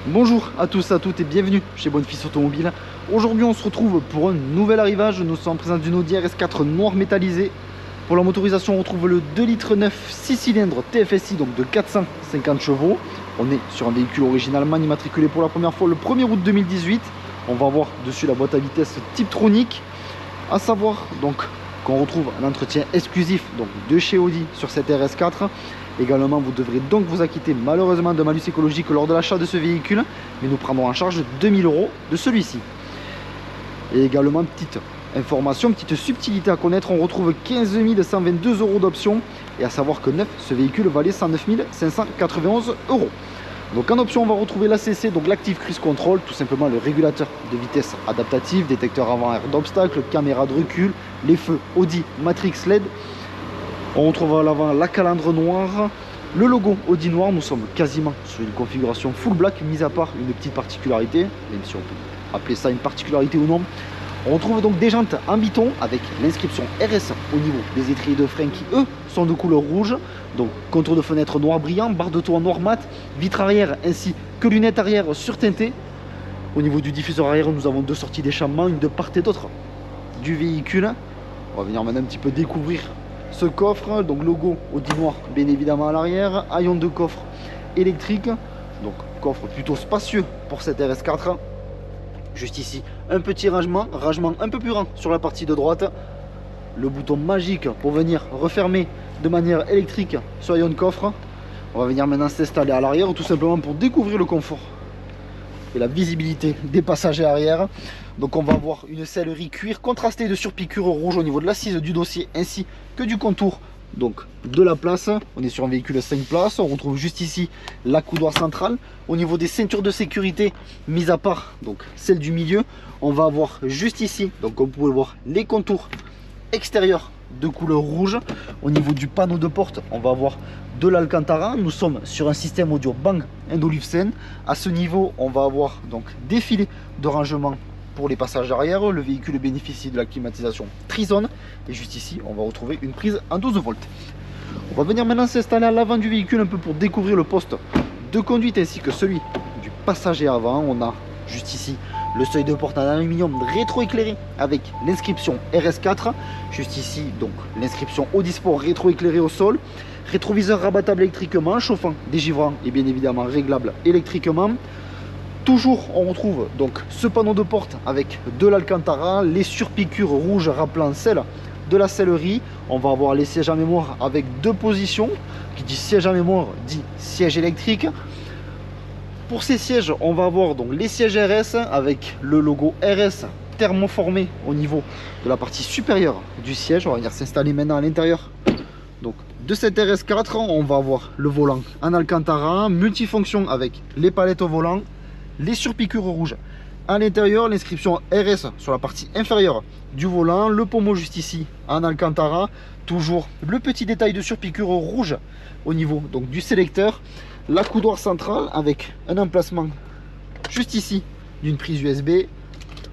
Bonjour à tous, à toutes et bienvenue chez Bonfils Automobile. Aujourd'hui on se retrouve pour un nouvel arrivage. Nous sommes en présence d'une Audi RS4 noir métallisé. Pour la motorisation on retrouve le 2 litres 9 6 cylindres TFSI, donc de 450 chevaux. On est sur un véhicule originalement immatriculé pour la première fois le 1er août 2018. On va voir dessus la boîte à vitesse Tiptronic. À savoir donc qu'on retrouve un entretien exclusif donc de chez Audi sur cette RS4. Également, vous devrez donc vous acquitter malheureusement de malus écologique lors de l'achat de ce véhicule, mais nous prendrons en charge 2000 € de celui-ci. Et également, petite information, petite subtilité à connaître, on retrouve 15 122 € d'options, et à savoir que neuf, ce véhicule valait 109 591 €. Donc en option, on va retrouver l'ACC, donc l'Active Cruise Control, tout simplement le régulateur de vitesse adaptatif, détecteur avant-air d'obstacle, caméra de recul, les feux Audi Matrix LED. On retrouve à l'avant la calandre noire, le logo Audi noir. Nous sommes quasiment sur une configuration full black, mis à part une petite particularité, même si on peut appeler ça une particularité ou non. On retrouve donc des jantes en biton avec l'inscription RS au niveau des étriers de frein qui eux sont de couleur rouge. Donc contour de fenêtre noir brillant, barre de toit noir mat, vitre arrière ainsi que lunettes arrière surteintées. Au niveau du diffuseur arrière, nous avons deux sorties d'échappement, une de part et d'autre du véhicule. On va venir maintenant un petit peu découvrir ce coffre, donc logo Audi noir bien évidemment à l'arrière, haillon de coffre électrique, donc coffre plutôt spacieux pour cette RS4. Juste ici un petit rangement un peu plus grand sur la partie de droite, le bouton magique pour venir refermer de manière électrique ce haillon de coffre. On va venir maintenant s'installer à l'arrière tout simplement pour découvrir le confort et la visibilité des passagers arrière. Donc on va avoir une sellerie cuir contrastée de surpiqûre rouge au niveau de l'assise du dossier ainsi que du contour donc de la place. On est sur un véhicule 5 places. On retrouve juste ici la coudoir centrale. Au niveau des ceintures de sécurité, mis à part donc celle du milieu, on va avoir juste ici, donc comme vous pouvez le voir, les contours extérieurs de couleur rouge. Au niveau du panneau de porte, on va avoir de l'Alcantara. Nous sommes sur un système audio Bang & Olufsen. À ce niveau, on va avoir donc des filets de rangement pour les passages arrière. Le véhicule bénéficie de la climatisation Trizone. Et juste ici, on va retrouver une prise en 12 volts. On va venir maintenant s'installer à l'avant du véhicule un peu pour découvrir le poste de conduite ainsi que celui du passager avant. On a juste ici le seuil de porte en aluminium rétroéclairé avec l'inscription RS4. Juste ici, donc l'inscription Audi Sport rétroéclairé au sol. Rétroviseur rabattable électriquement, chauffant, dégivrant et bien évidemment réglable électriquement. Toujours, on retrouve donc ce panneau de porte avec de l'Alcantara, les surpiqûres rouges rappelant celle de la sellerie. On va avoir les sièges à mémoire avec deux positions. Qui dit siège à mémoire dit siège électrique. Pour ces sièges, on va avoir donc les sièges RS avec le logo RS thermoformé au niveau de la partie supérieure du siège. On va venir s'installer maintenant à l'intérieur donc de cette RS4. On va avoir le volant en Alcantara, multifonction avec les palettes au volant, les surpiqûres rouges à l'intérieur, l'inscription RS sur la partie inférieure du volant, le pommeau juste ici en Alcantara, toujours le petit détail de surpiqûre rouge au niveau donc du sélecteur, la coudoir centrale avec un emplacement juste ici d'une prise USB.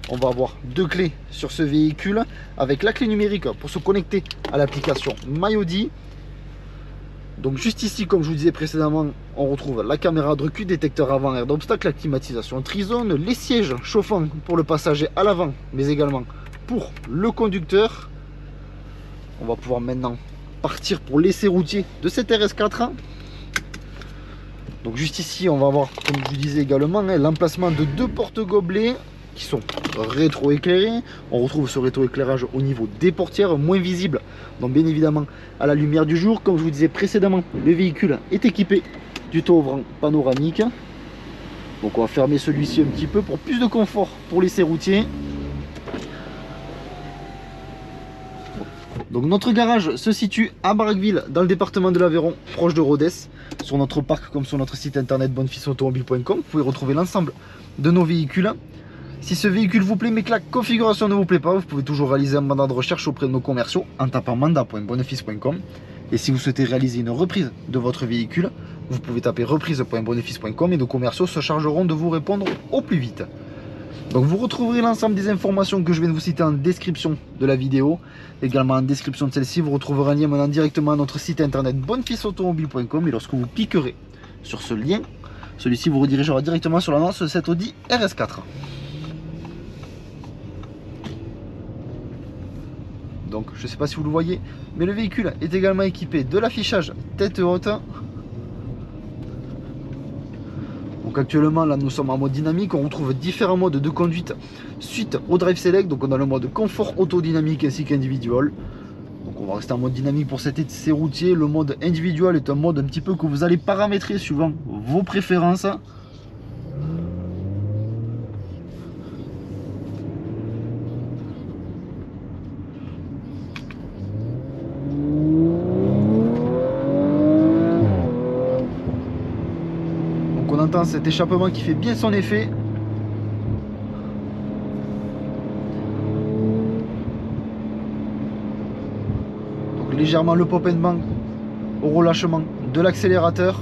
On va avoir deux clés sur ce véhicule avec la clé numérique pour se connecter à l'application MyAudi. Donc juste ici, comme je vous disais précédemment, on retrouve la caméra de recul, détecteur avant-air d'obstacle, la climatisation Trizone, les sièges chauffants pour le passager à l'avant, mais également pour le conducteur. On va pouvoir maintenant partir pour l'essai routier de cette RS4. Donc juste ici, on va avoir, comme je vous disais également, l'emplacement de deux porte-gobelets qui sont rétroéclairés. On retrouve ce rétroéclairage au niveau des portières, moins visible, donc bien évidemment à la lumière du jour. Comme je vous disais précédemment, le véhicule est équipé du toit ouvrant panoramique. Donc on va fermer celui-ci un petit peu pour plus de confort pour l'essai routier. Donc notre garage se situe à Barraqueville dans le département de l'Aveyron, proche de Rodez. Sur notre parc comme sur notre site internet bonfilsautomobile.com, vous pouvez retrouver l'ensemble de nos véhicules. Si ce véhicule vous plaît mais que la configuration ne vous plaît pas, vous pouvez toujours réaliser un mandat de recherche auprès de nos commerciaux en tapant mandat.bonefils.com. Et si vous souhaitez réaliser une reprise de votre véhicule, vous pouvez taper reprise.bonefils.com et nos commerciaux se chargeront de vous répondre au plus vite. Donc vous retrouverez l'ensemble des informations que je viens de vous citer en description de la vidéo. Également en description de celle-ci, vous retrouverez un lien menant directement à notre site internet bonefilsautomobile.com. Et lorsque vous cliquerez sur ce lien, Celui-ci vous redirigera directement sur l'annonce de cette Audi RS4. Donc je ne sais pas si vous le voyez, mais le véhicule est également équipé de l'affichage tête haute. Donc actuellement là nous sommes en mode dynamique, on retrouve différents modes de conduite suite au Drive Select. Donc on a le mode confort autodynamique ainsi qu'individual. Donc on va rester en mode dynamique pour cet essai routier. Le mode individual est un mode un petit peu que vous allez paramétrer suivant vos préférences. Donc on entend cet échappement qui fait bien son effet. Légèrement le pop and bang au relâchement de l'accélérateur.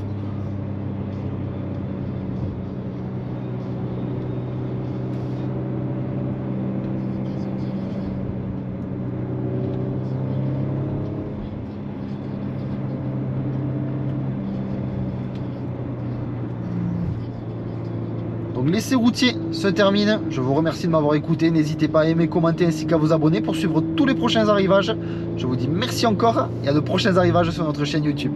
Donc l'essai routier se termine. Je vous remercie de m'avoir écouté. N'hésitez pas à aimer, commenter ainsi qu'à vous abonner pour suivre tous les prochains arrivages. Je vous dis merci encore et à de prochains arrivages sur notre chaîne YouTube.